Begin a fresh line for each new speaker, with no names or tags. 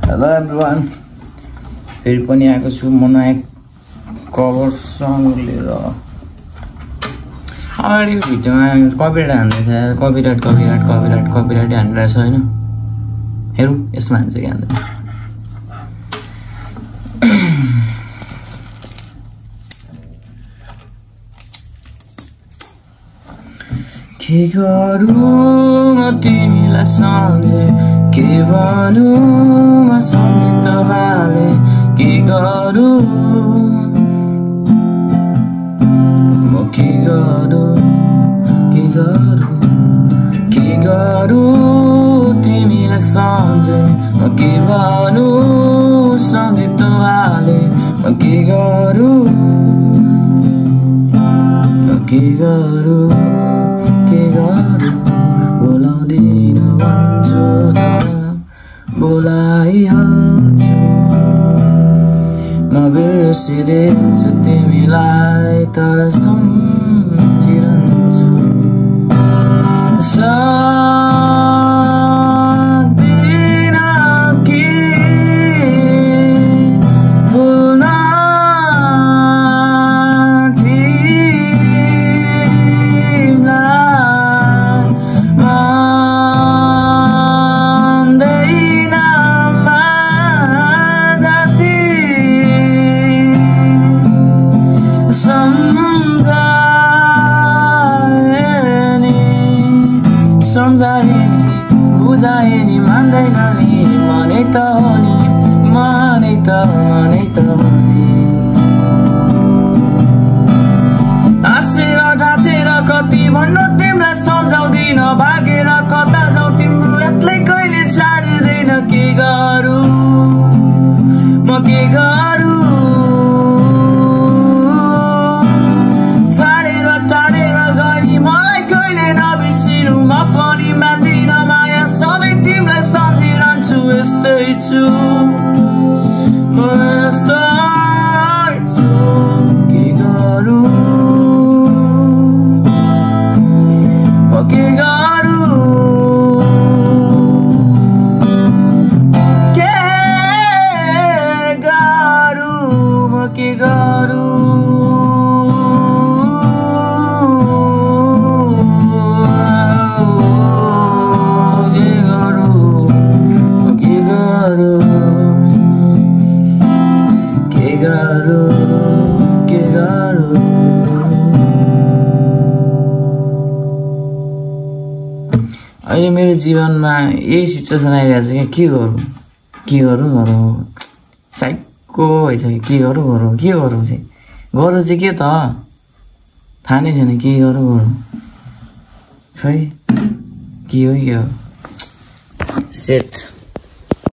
Hello everyone. फेरि पनि आएको छु म नयाँ कभर सङ लिएर। अगाडि भिडियोमा कपिराइट हान्दैछ यार, कपिराइट हानिरहेछ हैन। हेरौँ यसमा हान्छ कि हान्दैन। के गरौँ म तिमीलाई सम्झे, के भनौँ म सम्झित हाले, के गरौँ म के गरौँ तिमीलाई सम्झे, म के भनौँ सम्झित हाले, म के गरौँ बोलाउँदिन भन्छु बोलाइहाल्छु, म बिर्सिदिन्छु तिमीलाई तर सम्झिरहन्छु। सक्दिन कि भुल्न सम्झाए नि बुझाए नि मान्दैन नि, मनै त हो नि, मनै त हो नि। हाँसेर ढाँचेर कति भन्नु तिमीलाई सम्झाउँदिन, भागेर कता जाऊ तिम्रो यादले कहिले छाड्दैन। के गरौँ म के गरौँ, छाडेर टाढेर गई मलाई कहिले नबिर्सिनु, म पनि मान्दिन माया सधैँ तिमीलाई सम्झिरहन्छु। यस्तै छु म, यस्तै छु, के गरौँ म के गरौँ, म के गरौँ। अहिले मेरो जीवनमा यही सिचुएसन आइरहेको छ क्या, के गरौँ साइको भइसक्यो। के गरौँ चाहिँ गरौँ चाहिँ के त थाहा नै छैन। के गरौँ खै के हो सेट।